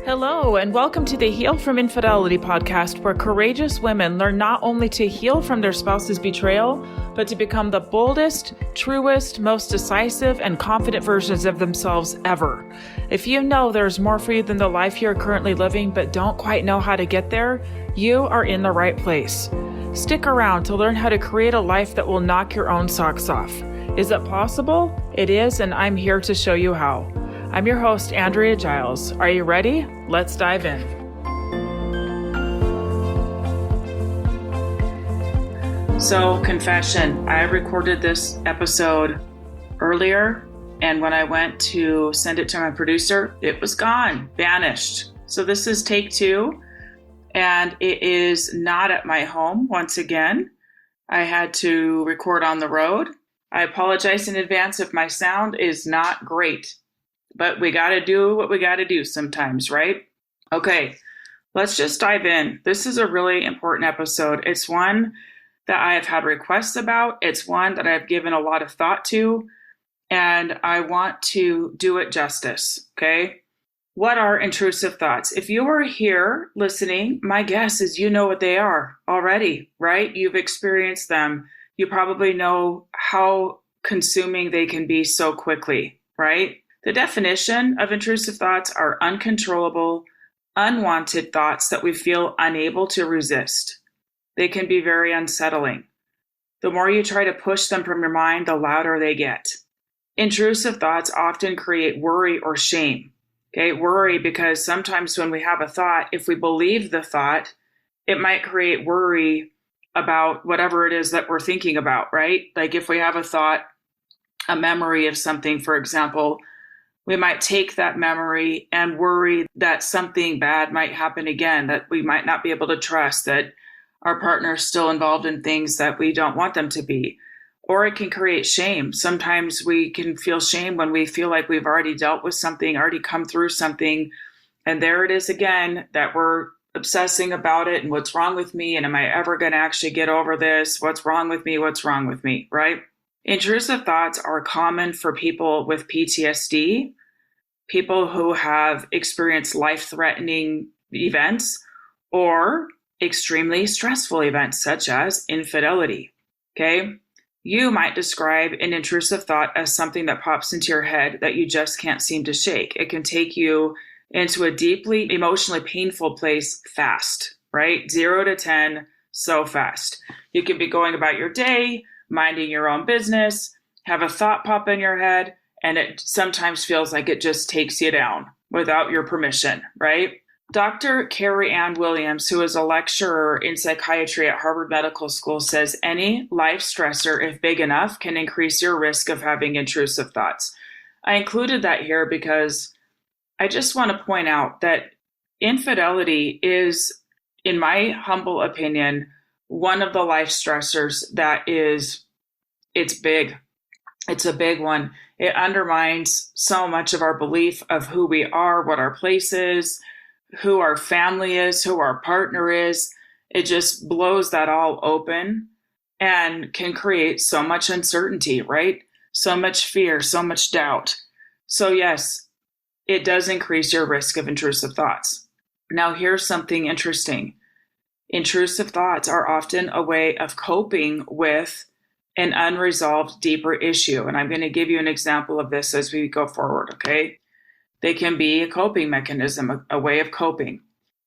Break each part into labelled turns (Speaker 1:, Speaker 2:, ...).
Speaker 1: Hello, and welcome to the Heal from Infidelity podcast, where courageous women learn not only to heal from their spouse's betrayal, but to become the boldest, truest, most decisive, and confident versions of themselves ever. If you know there's more for you than the life you're currently living, but don't quite know how to get there, you are in the right place. Stick around to learn how to create a life that will knock your own socks off. Is it possible? It is, and I'm here to show you how. I'm your host, Andrea Giles. Are you ready? Let's dive in. So, confession, I recorded this episode earlier, and when I went to send it to my producer, it was gone, vanished. So this is take 2, and it is not at my home once again. I had to record on the road. I apologize in advance if my sound is not great. But we got to do what we got to do sometimes, right? Okay, let's just dive in. This is a really important episode. It's one that I have had requests about. It's one that I've given a lot of thought to, and I want to do it justice, okay? What are intrusive thoughts? If you are here listening, my guess is you know what they are already, right? You've experienced them. You probably know how consuming they can be so quickly, right? The definition of intrusive thoughts are uncontrollable, unwanted thoughts that we feel unable to resist. They can be very unsettling. The more you try to push them from your mind, the louder they get. Intrusive thoughts often create worry or shame. Okay, worry because sometimes when we have a thought, if we believe the thought, it might create worry about whatever it is that we're thinking about, right? Like if we have a thought, a memory of something, for example, we might take that memory and worry that something bad might happen again, that we might not be able to trust, that our partner is still involved in things that we don't want them to be. Or it can create shame. Sometimes we can feel shame when we feel like we've already dealt with something, already come through something, and there it is again, that we're obsessing about it and what's wrong with me, and am I ever going to actually get over this? What's wrong with me? What's wrong with me, right? Intrusive thoughts are common for people with PTSD, people who have experienced life-threatening events or extremely stressful events such as infidelity, okay? You might describe an intrusive thought as something that pops into your head that you just can't seem to shake. It can take you into a deeply emotionally painful place fast, right? 0 to 10, so fast. You can be going about your day, minding your own business, have a thought pop in your head, and it sometimes feels like it just takes you down without your permission, right? Dr. Carrie Ann Williams, who is a lecturer in psychiatry at Harvard Medical School, says any life stressor, if big enough, can increase your risk of having intrusive thoughts. I included that here because I just want to point out that infidelity is, in my humble opinion, one of the life stressors that it's big. It's a big one. It undermines so much of our belief of who we are, what our place is, who our family is, who our partner is. It just blows that all open and can create so much uncertainty, right? So much fear, so much doubt. So yes, it does increase your risk of intrusive thoughts. Now here's something interesting. Intrusive thoughts are often a way of coping with an unresolved, deeper issue. And I'm going to give you an example of this as we go forward, okay? They can be a coping mechanism, a way of coping.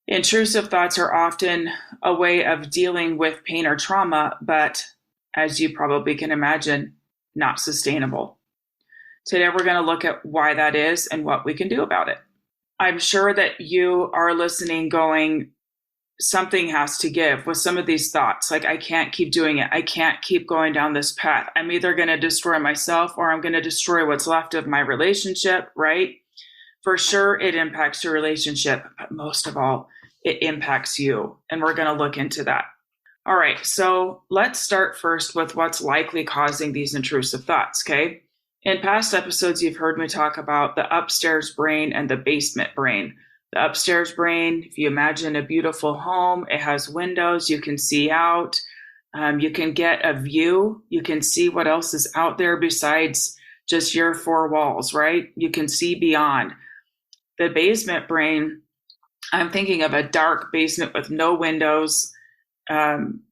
Speaker 1: Intrusive thoughts are often a way of dealing with pain or trauma, but as you probably can imagine, not sustainable. Today, we're going to look at why that is and what we can do about it. I'm sure that you are listening going, something has to give with some of these thoughts. Like, I can't keep doing it. I can't keep going down this path. I'm either going to destroy myself or I'm going to destroy what's left of my relationship, right? For sure, it impacts your relationship, but most of all, it impacts you. And we're going to look into that. All right, so let's start first with what's likely causing these intrusive thoughts, okay? In past episodes, you've heard me talk about the upstairs brain and the basement brain. The upstairs brain, if you imagine a beautiful home, it has windows, you can see out, you can get a view, you can see what else is out there besides just your four walls, right? You can see beyond. The basement brain I'm thinking of a dark basement with no windows. Um,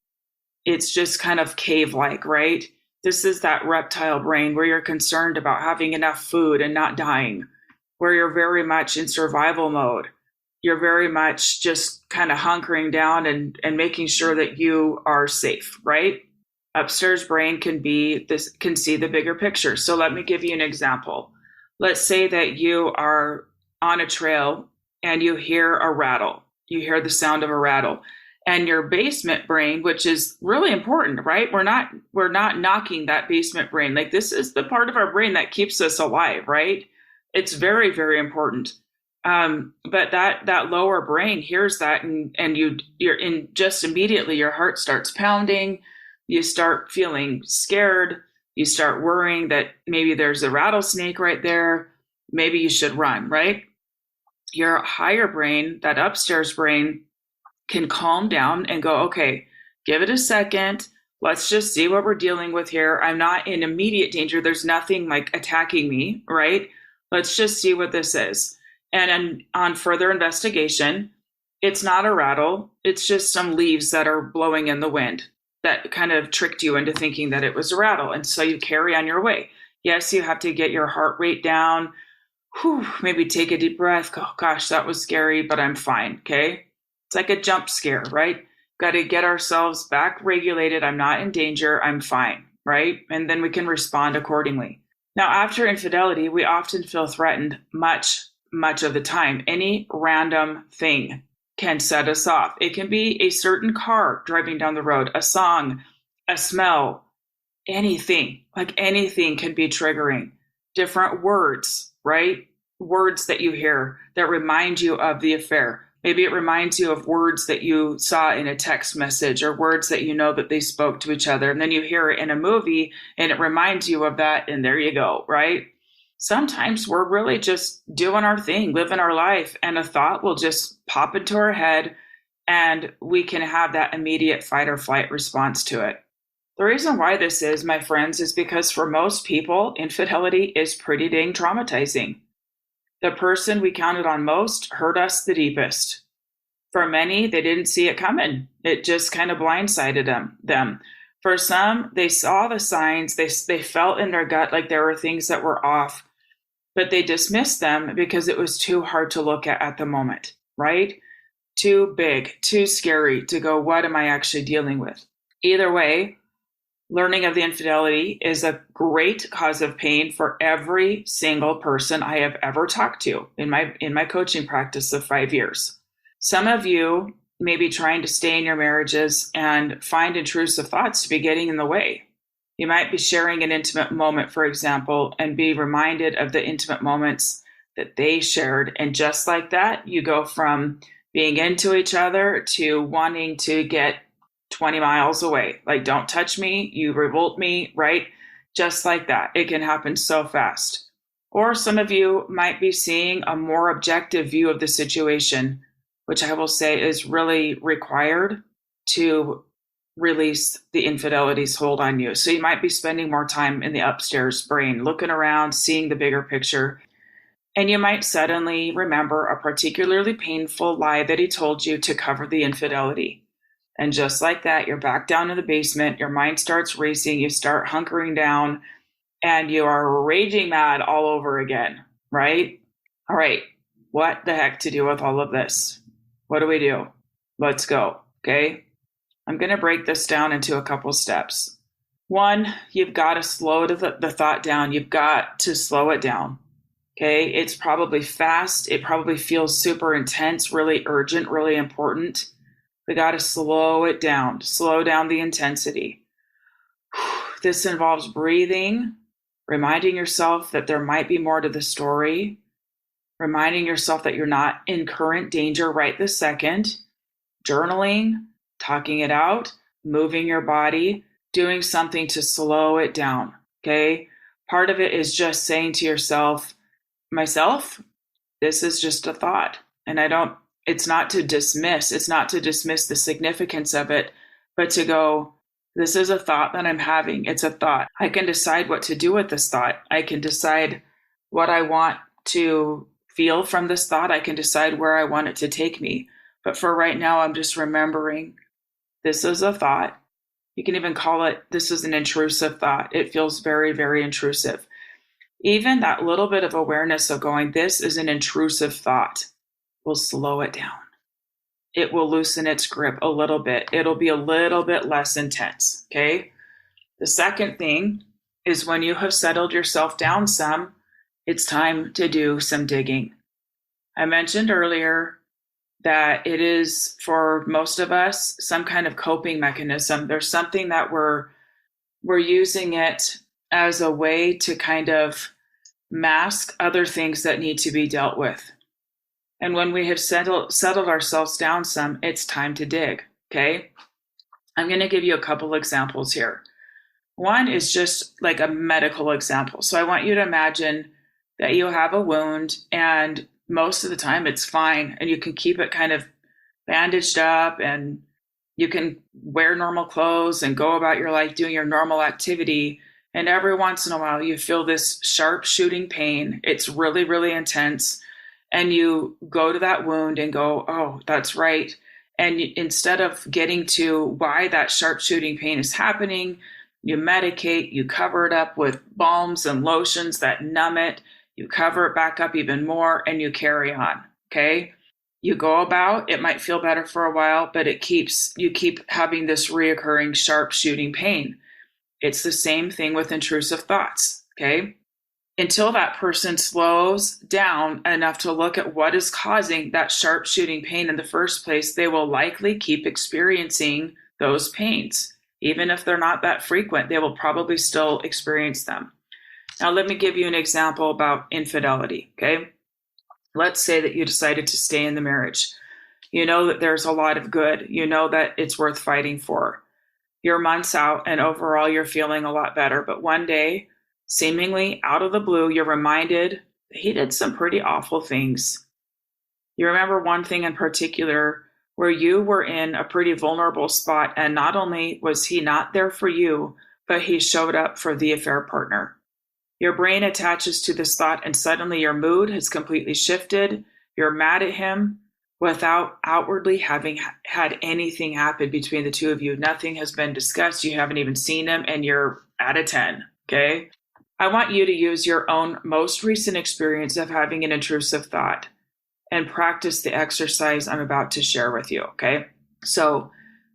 Speaker 1: it's just kind of cave-like, right? This is that reptile brain where you're concerned about having enough food and not dying, where you're very much in survival mode. You're very much just kind of hunkering down and making sure that you are safe, right? Upstairs brain can see the bigger picture. So let me give you an example. Let's say that you are on a trail and you hear a rattle. You hear the sound of a rattle. And your basement brain, which is really important, right? We're not knocking that basement brain. Like, this is the part of our brain that keeps us alive, right? It's very, very important. But that lower brain hears that, and you're in just immediately your heart starts pounding. You start feeling scared. You start worrying that maybe there's a rattlesnake right there. Maybe you should run, right? Your higher brain, that upstairs brain, can calm down and go, okay, give it a second. Let's just see what we're dealing with here. I'm not in immediate danger. There's nothing like attacking me, right? Let's just see what this is. And on further investigation, it's not a rattle. It's just some leaves that are blowing in the wind that kind of tricked you into thinking that it was a rattle. And so you carry on your way. Yes, you have to get your heart rate down. Whew, maybe take a deep breath. Oh, gosh, that was scary, but I'm fine. Okay. It's like a jump scare, right? Got to get ourselves back regulated. I'm not in danger. I'm fine, right? And then we can respond accordingly. Now, after infidelity, we often feel threatened much of the time. Any random thing can set us off. It can be a certain car driving down the road, a song, a smell, anything. Like, anything can be triggering. Different words, right? Words that you hear that remind you of the affair. Maybe it reminds you of words that you saw in a text message, or words that you know that they spoke to each other. And then you hear it in a movie and it reminds you of that. And there you go, right? Sometimes we're really just doing our thing, living our life, and a thought will just pop into our head and we can have that immediate fight or flight response to it. The reason why this is, my friends, is because for most people, infidelity is pretty dang traumatizing. The person we counted on most hurt us the deepest. For many, they didn't see it coming. It just kind of blindsided them. For some, they saw the signs. They felt in their gut like there were things that were off, but they dismissed them because it was too hard to look at the moment, right? Too big, too scary to go, what am I actually dealing with? Either way, learning of the infidelity is a great cause of pain for every single person I have ever talked to in my coaching practice of 5 years. Some of you may be trying to stay in your marriages and find intrusive thoughts to be getting in the way. You might be sharing an intimate moment, for example, and be reminded of the intimate moments that they shared. And just like that, you go from being into each other to wanting to get 20 miles away. Like, don't touch me, you revolt me, right? Just like that. It can happen so fast. Or some of you might be seeing a more objective view of the situation, which I will say is really required to release the infidelity's hold on you. So you might be spending more time in the upstairs brain, looking around, seeing the bigger picture. And you might suddenly remember a particularly painful lie that he told you to cover the infidelity. And just like that, you're back down in the basement, your mind starts racing, you start hunkering down, and you are raging mad all over again, right? All right, what the heck to do with all of this? What do we do? Let's go, okay? I'm going to break this down into a couple steps. One, you've got to slow the thought down. You've got to slow it down, okay? It's probably fast. It probably feels super intense, really urgent, really important. We got to slow it down, slow down the intensity. This involves breathing, reminding yourself that there might be more to the story, reminding yourself that you're not in current danger right this second, journaling, talking it out, moving your body, doing something to slow it down, okay? Part of it is just saying to yourself, myself, this is just a thought, and it's not to dismiss the significance of it, but to go, this is a thought that I'm having. It's a thought. I can decide what to do with this thought. I can decide what I want to feel from this thought, I can decide where I want it to take me. But for right now, I'm just remembering this is a thought. You can even call it, this is an intrusive thought. It feels very, very intrusive. Even that little bit of awareness of going, this is an intrusive thought, will slow it down. It will loosen its grip a little bit. It'll be a little bit less intense, okay? The second thing is when you have settled yourself down some, it's time to do some digging. I mentioned earlier that it is, for most of us, some kind of coping mechanism. There's something that we're using it as a way to kind of mask other things that need to be dealt with. And when we have settled ourselves down some, it's time to dig, okay? I'm going to give you a couple examples here. One is just like a medical example. So I want you to imagine that you have a wound, and most of the time it's fine, and you can keep it kind of bandaged up, and you can wear normal clothes and go about your life doing your normal activity. And every once in a while you feel this sharp shooting pain. It's really, really intense. And you go to that wound and go, oh, that's right. And instead of getting to why that sharp shooting pain is happening, you medicate, you cover it up with balms and lotions that numb it, you cover it back up even more, and you carry on, okay? You go about, it might feel better for a while, but you keep having this reoccurring sharp shooting pain. It's the same thing with intrusive thoughts, okay? Until that person slows down enough to look at what is causing that sharp shooting pain in the first place, they will likely keep experiencing those pains. Even if they're not that frequent, they will probably still experience them. Now, let me give you an example about infidelity, okay? Let's say that you decided to stay in the marriage. You know that there's a lot of good. You know that it's worth fighting for. You're months out, and overall you're feeling a lot better. But one day, seemingly out of the blue, you're reminded that he did some pretty awful things. You remember one thing in particular where you were in a pretty vulnerable spot, and not only was he not there for you, but he showed up for the affair partner. Your brain attaches to this thought, and suddenly your mood has completely shifted. You're mad at him without outwardly having had anything happen between the two of you. Nothing has been discussed. You haven't even seen him, and you're at a 10, okay? I want you to use your own most recent experience of having an intrusive thought and practice the exercise I'm about to share with you, okay? So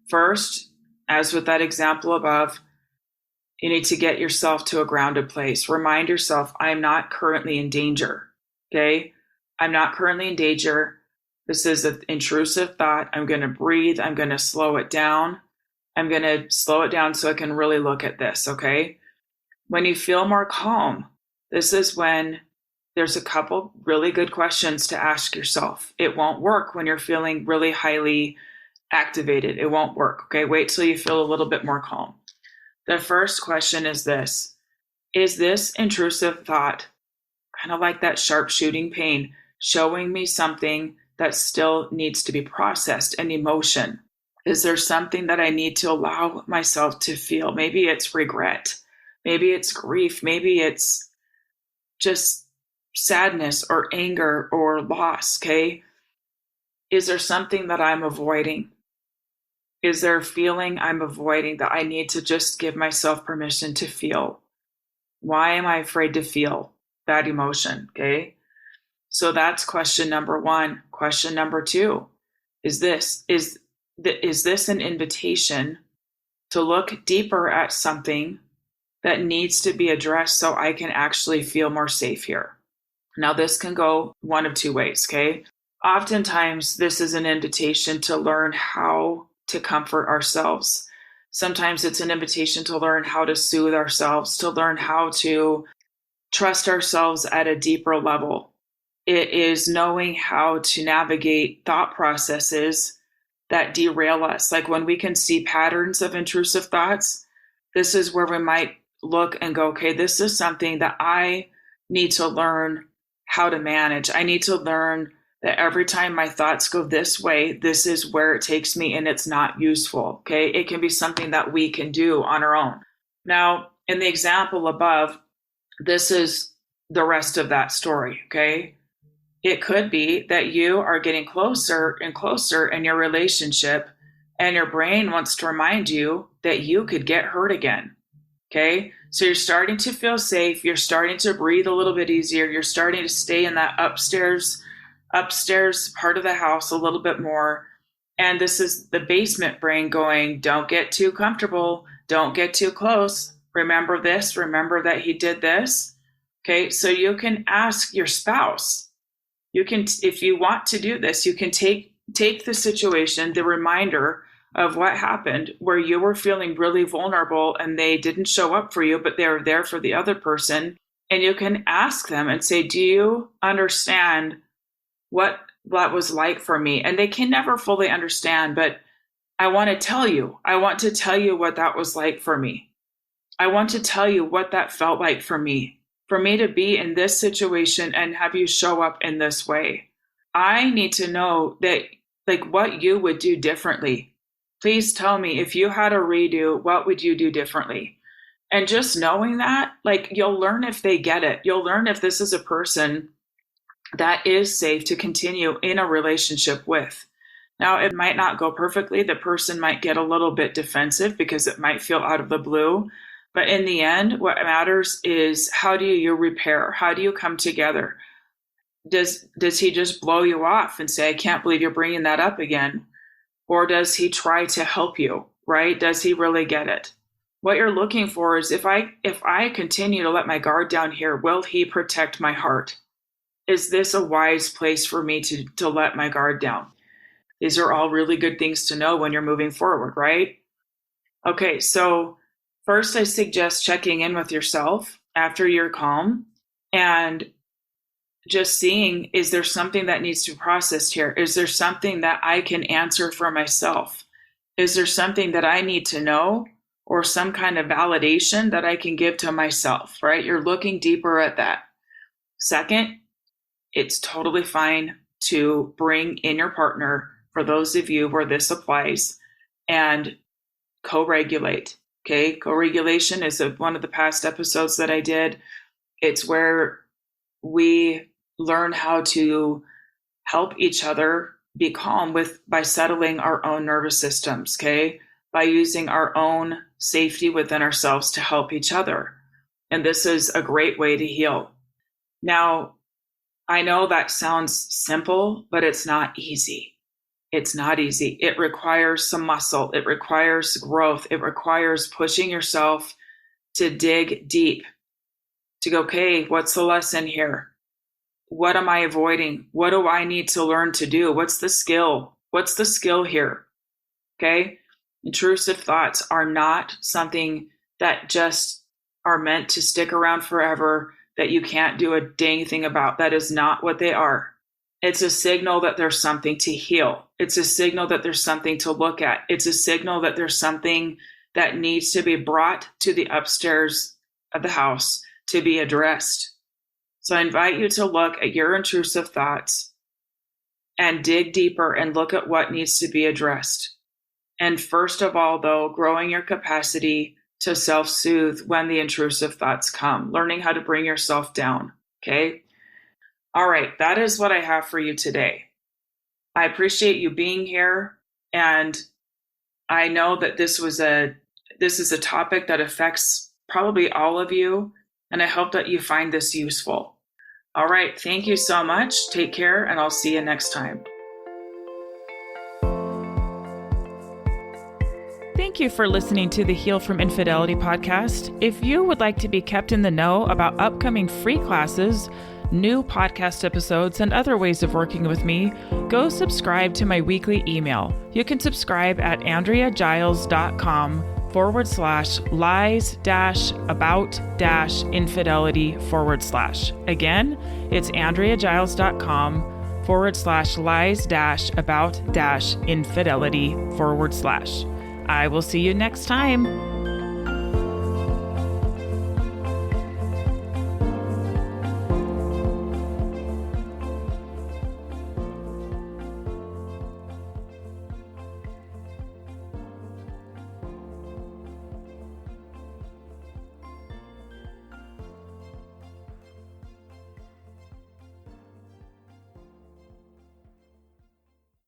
Speaker 1: first, as with that example above, you need to get yourself to a grounded place. Remind yourself, I'm not currently in danger, okay? I'm not currently in danger. This is an intrusive thought. I'm going to breathe. I'm going to slow it down. I'm going to slow it down so I can really look at this, okay? When you feel more calm, this is when there's a couple really good questions to ask yourself. It won't work when you're feeling really highly activated. It won't work, okay? Wait till you feel a little bit more calm. The first question is this: is this intrusive thought, kind of like that sharp shooting pain, showing me something that still needs to be processed, an emotion? Is there something that I need to allow myself to feel? Maybe it's regret. Maybe it's grief. Maybe it's just sadness or anger or loss, okay? Is there something that I'm avoiding? Is there a feeling I'm avoiding that I need to just give myself permission to feel? Why am I afraid to feel that emotion, okay? So that's question number one. Question number two is this: is this an invitation to look deeper at something that needs to be addressed so I can actually feel more safe here? Now, this can go one of two ways, okay? Oftentimes, this is an invitation to learn how to comfort ourselves. Sometimes it's an invitation to learn how to soothe ourselves, to learn how to trust ourselves at a deeper level. It is knowing how to navigate thought processes that derail us. Like when we can see patterns of intrusive thoughts, this is where we might look and go, okay, this is something that I need to learn how to manage. I need to learn that every time my thoughts go this way, this is where it takes me, and it's not useful, okay? It can be something that we can do on our own. Now, in the example above, this is the rest of that story, okay? It could be that you are getting closer and closer in your relationship, and your brain wants to remind you that you could get hurt again. Okay. So you're starting to feel safe. You're starting to breathe a little bit easier. You're starting to stay in that upstairs part of the house a little bit more. And this is the basement brain going, don't get too comfortable. Don't get too close. Remember this. Remember that he did this. Okay. So you can ask your spouse. You can, if you want to do this, you can take the situation, the reminder of what happened where you were feeling really vulnerable and they didn't show up for you, but they were there for the other person. And you can ask them and say, do you understand what that was like for me? And they can never fully understand, but I want to tell you what that was like for me. I want to tell you what that felt like for me to be in this situation and have you show up in this way. I need to know that, like, what you would do differently. Please tell me, if you had a redo, what would you do differently? And just knowing that, like, you'll learn if they get it. You'll learn if this is a person that is safe to continue in a relationship with. Now, it might not go perfectly. The person might get a little bit defensive because it might feel out of the blue. But in the end, what matters is, how do you repair? How do you come together? Does he just blow you off and say, I can't believe you're bringing that up again? Or does he try to help you, right? Does he really get it? What you're looking for is, if I continue to let my guard down here, will he protect my heart? Is this a wise place for me to let my guard down? These are all really good things to know when you're moving forward, right? Okay, so first, I suggest checking in with yourself after you're calm and just seeing, is there something that needs to be processed here? Is there something that I can answer for myself? Is there something that I need to know, or some kind of validation that I can give to myself, right? You're looking deeper at that. Second, it's totally fine to bring in your partner, for those of you where this applies, and co-regulate. Okay, co-regulation is one of the past episodes that I did. It's where we learn how to help each other be calm by settling our own nervous systems, okay? By using our own safety within ourselves to help each other. And this is a great way to heal. Now, I know that sounds simple, but it's not easy. It's not easy. It requires some muscle. It requires growth. It requires pushing yourself to dig deep, to go, okay, what's the lesson here? What am I avoiding? What do I need to learn to do? What's the skill? What's the skill here? Okay. Intrusive thoughts are not something that just are meant to stick around forever, that you can't do a dang thing about. That is not what they are. It's a signal that there's something to heal. It's a signal that there's something to look at. It's a signal that there's something that needs to be brought to the upstairs of the house to be addressed. So I invite you to look at your intrusive thoughts and dig deeper and look at what needs to be addressed. And first of all, though, growing your capacity to self-soothe when the intrusive thoughts come, learning how to bring yourself down. Okay. All right. That is what I have for you today. I appreciate you being here. And I know that this is a topic that affects probably all of you. And I hope that you find this useful. All right. Thank you so much. Take care, and I'll see you next time.
Speaker 2: Thank you for listening to the Heal from Infidelity podcast. If you would like to be kept in the know about upcoming free classes, new podcast episodes, and other ways of working with me, go subscribe to my weekly email. You can subscribe at AndreaGiles.com/lies-about-infidelity/. Again, it's AndreaGiles.com/lies-about-infidelity/. I will see you next time.